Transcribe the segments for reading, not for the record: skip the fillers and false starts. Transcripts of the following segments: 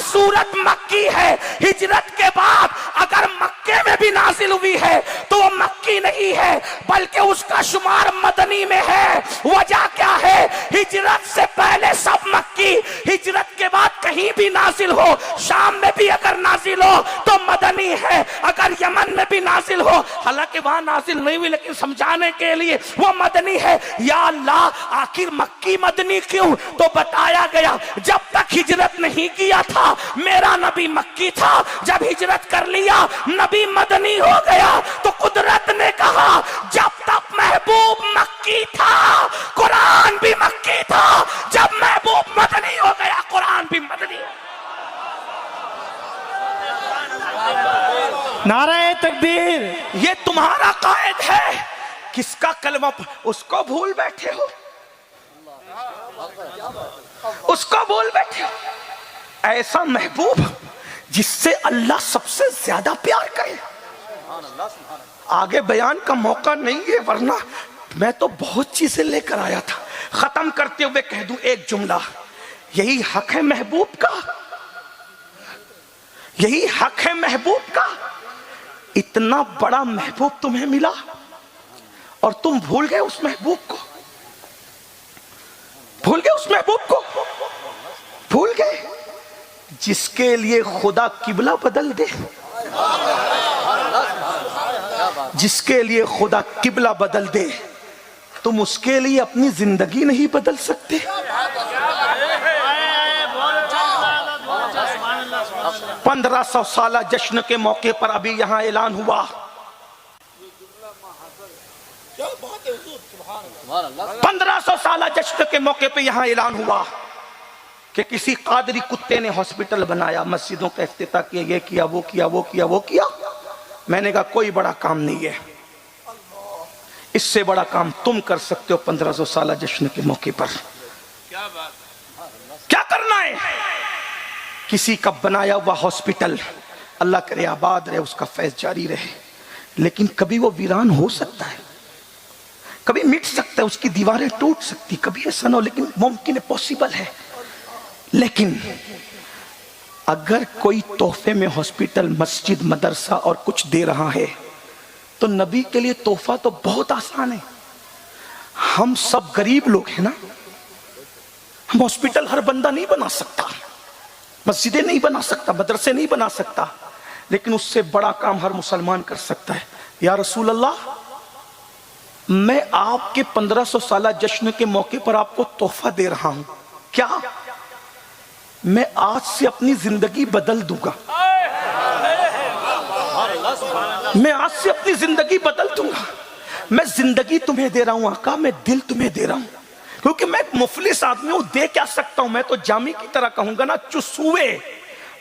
सूरत मक्की है, हिजरत के बाद अगर मक्के में भी नाजिल हुई है तो वो मक्की नहीं है बल्कि उसका शुमार मदनी में है। वजह क्या है? हिजरत से पहले सब मक्की, हिजरत के बाद कहीं भी नाजिल हो, शाम में भी अगर नाजिल हो तो मदनी है, अगर यमन में भी नाजिल हो, हालांकि वहां नाजिल नहीं हुई लेकिन समझाने के लिए वो मदनी है। या अल्लाह, आखिर मक्की मदनी क्यों? तो बताया गया जब तक हिजरत नहीं किया था मेरा नबी मक्की था, जब हिजरत कर लिया नबी मदनी हो गया। तो कुदरत ने कहा जब तक महबूब मक्की था कुरान भी मक्की था, जब महबूब मदनी हो गया कुरान भी मदनी। नारे तकबीर। ये तुम्हारा कायद है, किसका कलमा उसको भूल बैठे हो, उसको भूल बैठे हो। ऐसा महबूब जिससे अल्लाह सबसे ज्यादा प्यार करे। आगे बयान का मौका नहीं है वरना मैं तो बहुत चीजें लेकर आया था। खत्म करते हुए कह दूं एक जुमला, यही हक है महबूब का, यही हक है महबूब का। इतना बड़ा महबूब तुम्हें मिला और तुम भूल गए उस महबूब को, भूल गए उस महबूब को, भूल गए जिसके लिए खुदा किबला बदल दे, जिसके लिए खुदा किबला बदल दे, तुम उसके लिए अपनी जिंदगी नहीं बदल सकते। 1500 साल जश्न के मौके पर अभी यहां ऐलान हुआ, 1500 साल जश्न के मौके पे यहां ऐलान हुआ कि किसी कादरी कुत्ते ने हॉस्पिटल बनाया, मस्जिदों का इफ्तिताह किया, ये किया, वो किया, वो किया, वो किया। मैंने कहा कोई बड़ा काम नहीं है, इससे बड़ा काम तुम कर सकते हो 1500 साल जश्न के मौके पर। क्या करना है? किसी का बनाया हुआ हॉस्पिटल, अल्लाह करे आबाद रहे, उसका फैज जारी रहे, लेकिन कभी वो वीरान हो सकता है, कभी मिट सकता है, उसकी दीवारें टूट सकती, कभी ऐसा ना हो, लेकिन मुमकिन है, पॉसिबल है। लेकिन अगर कोई तोहफे में हॉस्पिटल, मस्जिद, मदरसा और कुछ दे रहा है तो नबी के लिए तोहफा तो बहुत आसान है। हम सब गरीब लोग हैं ना, हम हॉस्पिटल हर बंदा नहीं बना सकता, मस्जिदें नहीं बना सकता, मदरसे नहीं बना सकता, लेकिन उससे बड़ा काम हर मुसलमान कर सकता है। या रसूल अल्लाह, मैं आपके 1500 साल जश्न के मौके पर आपको तोहफा दे रहा हूं, क्या मैं आज से अपनी जिंदगी बदल दूंगा? मैं आज से अपनी जिंदगी बदल दूंगा। मैं जिंदगी तुम्हें दे रहा हूं आका, मैं दिल तुम्हें दे रहा हूं, क्योंकि मैं एक मुफलिस आदमी हूं, दे क्या सकता हूं। मैं तो जामी की तरह कहूंगा ना, चुसूवे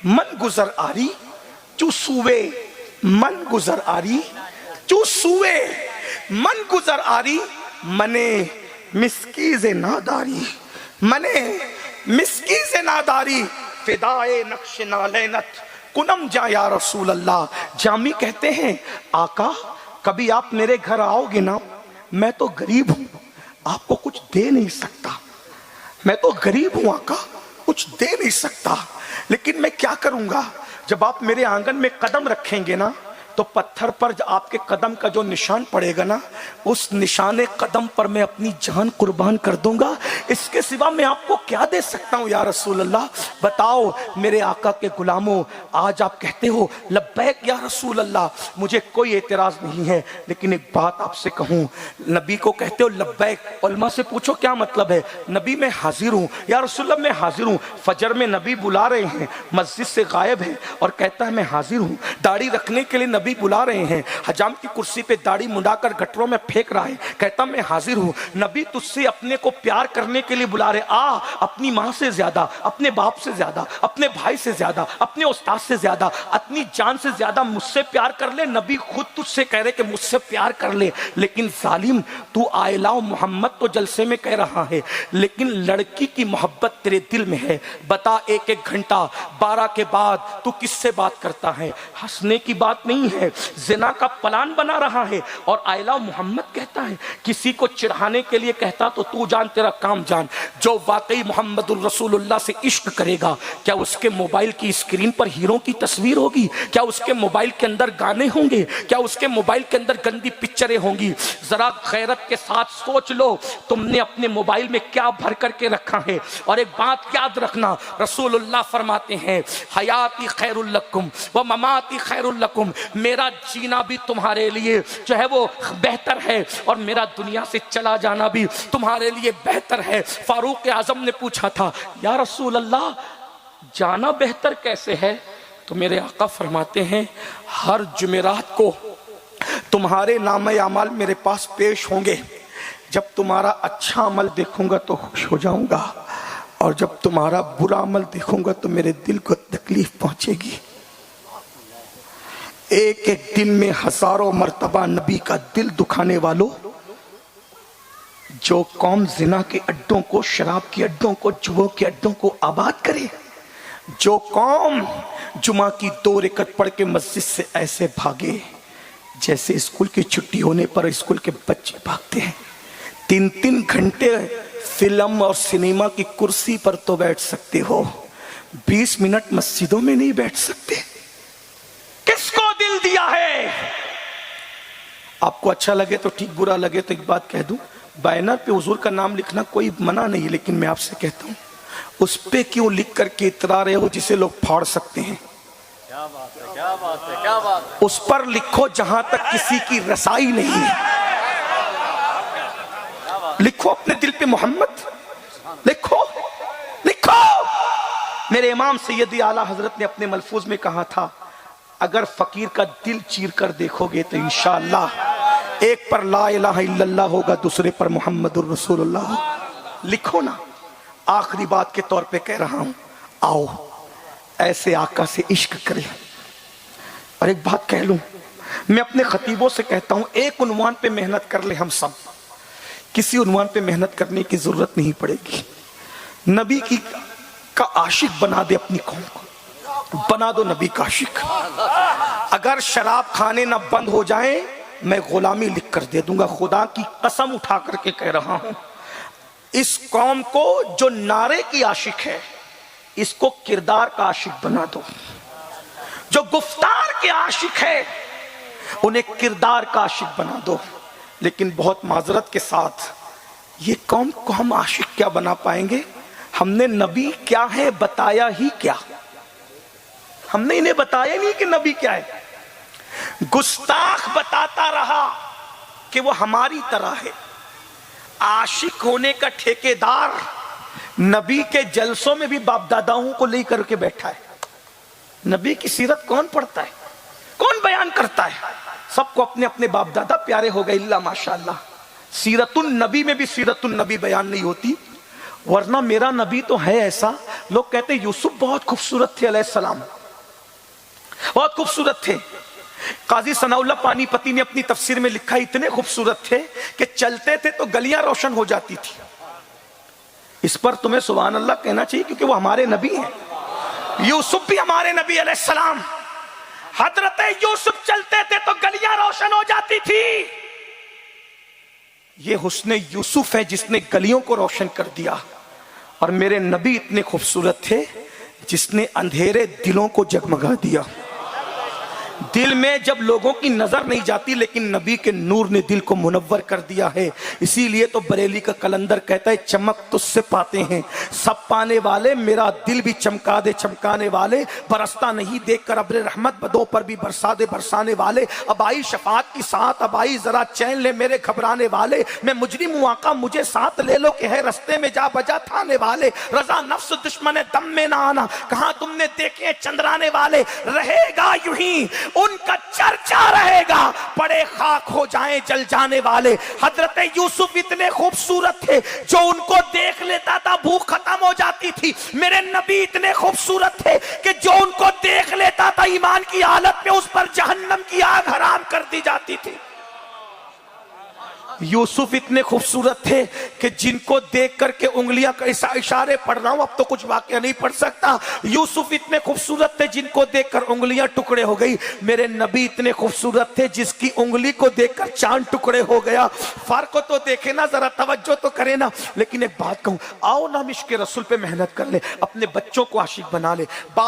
मन गुजर आरी, चुसूवे मन गुजर आरी, चुसूवे मन गुजर आरी, मने मिस्कीज़े नादारी, मने मिस्कीज़े नादारी, फिदाए नक्श नालैनत कुनम जा या रसूल अल्लाह। जामी कहते हैं आका कभी आप मेरे घर आओगे ना, मैं तो गरीब हूं, आपको कुछ दे नहीं सकता, मैं तो गरीब हूं आका, कुछ दे नहीं सकता, लेकिन मैं क्या करूंगा, जब आप मेरे आंगन में कदम रखेंगे ना तो पत्थर पर आपके कदम का जो निशान पड़ेगा ना, उस निशाने कदम पर मैं अपनी जान कुर्बान कर दूंगा। इसके सिवा मैं आपको क्या दे सकता हूं या रसूल अल्लाह? बताओ मेरे आका के गुलामों, आज आप कहते हो लब्बैक या रसूल अल्लाह, मुझे कोई एतराज नहीं है, लेकिन एक बात आपसे कहूं, नबी को कहते हो लब्बैक, उलमा से पूछो क्या मतलब है? नबी मैं हाजिर हूं या रसूल अल्लाह, मैं हाजिर हूं। फजर में नबी बुला रहे हैं, मस्जिद से गायब है और कहता है मैं हाजिर हूं। दाढ़ी रखने के लिए नबी बुला रहे हैं, हजाम की कुर्सी पे दाढ़ी मुंडाकर गटरों में फेंक रहा है, कहता मैं हाजिर हूं। नबी तुझसे अपने को प्यार करने के लिए बुला रहे, आ अपनी मां से ज्यादा, अपने बाप से ज्यादा, अपने भाई से ज्यादा, अपने उस्ताद से ज्यादा, अपनी जान से ज्यादा मुझसे प्यार कर ले। नबी खुद तुझसे कह रहे कि मुझसे प्यार कर ले, लेकिन जालिम तू आयलाओ मोहम्मद तो जलसे में कह रहा है, लेकिन लड़की की मोहब्बत तेरे दिल में है। बता एक एक घंटा 12 के बाद तू किससे बात करता है? हंसने की बात नहीं है, है, जिना का प्लान बना रहा है। और आयला मोहम्मद कहता है, किसी को चिढ़ाने के लिए कहता तो तू जान, तेरा काम जान। जो वाकई मोहम्मदुर रसूलुल्लाह से इश्क करेगा, क्या उसके मोबाइल की स्क्रीन पर हीरो की तस्वीर होगी? क्या उसके मोबाइल के अंदर गाने होंगे? क्या उसके मोबाइल के अंदर गंदी पिक्चरें होंगी? जरा गैरत के साथ सोच लो, तुमने अपने मोबाइल में क्या भर करके रखा है। और एक बात याद रखना, रसूलुल्लाह फरमाते हैं, हयाती खैरुल लकुम व ममाती खैरुल लकुम, मेरा जीना भी तुम्हारे लिए जो है वो बेहतर है, और मेरा दुनिया से चला जाना भी तुम्हारे लिए बेहतर है। फारूक आजम ने पूछा था, या रसूल अल्लाह, जाना बेहतर कैसे है? तो मेरे आका फरमाते हैं, हर जुमेरात को तुम्हारे नामे अमाल मेरे पास पेश होंगे। जब तुम्हारा अच्छा अमल देखूंगा तो खुश हो जाऊंगा, और जब तुम्हारा बुरा अमल देखूंगा तो मेरे दिल को तकलीफ पहुंचेगी। एक एक दिन में हजारों मर्तबा नबी का दिल दुखाने वालों, जो कौम जिना के अड्डों को, शराब के अड्डों को, जुओं के अड्डों को आबाद करे, जो कौम जुमा की 2 रकअत पढ़ के मस्जिद से ऐसे भागे जैसे स्कूल की छुट्टी होने पर स्कूल के बच्चे भागते हैं। 3-3 घंटे फिल्म और सिनेमा की कुर्सी पर तो बैठ सकते हो, 20 मिनट मस्जिदों में नहीं बैठ सकते। किसको दिल दिया है? आपको अच्छा लगे तो ठीक, बुरा लगे तो एक बात कह दूं, बैनर पे हुजूर का नाम लिखना कोई मना नहीं है, लेकिन मैं आपसे कहता हूं, उस पे क्यों लिख करके इतरा रहे हो जिसे लोग फाड़ सकते हैं? क्या बात है, क्या बात है, क्या बात है। उस पर लिखो जहां तक किसी की रसाई नहीं है। लिखो अपने दिल पे मोहम्मद, लिखो लिखो। मेरे इमाम सैयदी आला हजरत ने अपने मलफूज में कहा था, अगर फकीर का दिल चीर कर देखोगे तो इंशाअल्लाह एक पर ला इलाहा इल्लल्लाह होगा, दूसरे पर मोहम्मदुर रसूलुल्लाह। लिखो ना। आखिरी बात के तौर पे कह रहा हूं, आओ ऐसे आका से इश्क करें। और एक बात कह लूं, मैं अपने खतीबों से कहता हूं, एक उन्वान पे मेहनत कर ले हम सब, किसी उन्वान पे मेहनत करने की जरूरत नहीं पड़ेगी। नबी की का आशिक बना दे अपनी कौम को, बना दो नबी का आशिक। अगर शराब खाने ना बंद हो जाए, मैं गुलामी लिख कर दे दूंगा, खुदा की कसम उठा करके कह रहा हूं। इस कौम को जो नारे की आशिक है, इसको किरदार का आशिक बना दो। जो गुफ्तार के आशिक है, उन्हें किरदार का आशिक बना दो। लेकिन बहुत माजरत के साथ ये कौम को हम आशिक क्या बना पाएंगे? हमने नबी क्या है बताया ही क्या? हमने इन्हें बताया नहीं कि नबी क्या है। गुस्ताख बताता रहा कि वो हमारी तरह है। आशिक होने का ठेकेदार नबी के जलसों में भी बाप दादाओं को लेकर के बैठा है। नबी की सीरत कौन पढ़ता है, कौन बयान करता है? सबको अपने अपने बाप दादा प्यारे हो गए, इल्ला माशाअल्लाह। सीरतुन नबी में भी सीरतुन नबी बयान नहीं होती, वरना मेरा नबी तो है ऐसा। लोग कहते हैं यूसुफ बहुत खूबसूरत थे अलैहिस्सलाम, बहुत खूबसूरत थे। काजी सनाउल्लाह पानीपती ने अपनी तफसीर में लिखा, इतने खूबसूरत थे कि चलते थे तो गलियां रोशन हो जाती थी। इस पर तुम्हें सुभान अल्लाह कहना चाहिए, क्योंकि वो हमारे नबी हैं। यूसुफ भी हमारे नबी अलैहिस्सलाम। हजरत यूसुफ चलते थे तो गलियां रोशन हो जाती थी। ये हुस्ने यूसुफ है जिसने गलियों को रोशन कर दिया। और मेरे नबी इतने खूबसूरत थे जिसने अंधेरे दिलों को जगमगा दिया। दिल में जब लोगों की नजर नहीं जाती, लेकिन नबी के नूर ने दिल को मुनव्वर कर दिया है। इसीलिए तो बरेली का कलंदर कहता है, चमक तुझसे पाते हैं सब पाने वाले, मेरा दिल भी चमका दे चमकाने वाले। बरसता नहीं देख कर अब्र रहमत, बदों पर भी बरसा दे बरसाने वाले। अब आई शफात की साथ, अब आई जरा चैन ले मेरे घबराने वाले। मैं मुजरिम हूं आका मुझे साथ ले लो, कि है रस्ते में जा बजा थाने वाले। रजा नफ्स दुश्मन दम में ना आना, कहां तुमने देखे चंद्राने वाले। रहेगा यूं ही उनका चर्चा रहेगा, पड़े खाक हो जाएं जल जाने वाले। हजरत यूसुफ इतने खूबसूरत थे, जो उनको देख लेता था भूख खत्म हो जाती थी। मेरे नबी इतने खूबसूरत थे कि जो उनको देख लेता था ईमान की हालत में उस पर जहन्नम की आग हराम कर दी जाती थी। यूसुफ इतने खूबसूरत थे कि जिनको देख करके उंगलियां इशारे पढ़ रहा हूं, अब तो कुछ वाक्य नहीं पढ़ सकता। यूसुफ इतने खूबसूरत थे जिनको देखकर उंगलियां टुकड़े हो गई। मेरे नबी इतने खूबसूरत थे जिसकी उंगली को देखकर चांद टुकड़े हो गया। फर्क तो देखे ना, जरा तवज्जो तो करे ना। लेकिन एक बात कहूं, आओ ना हम इश्क रसूल पे मेहनत कर ले, अपने बच्चों को आशिक बना ले। बाप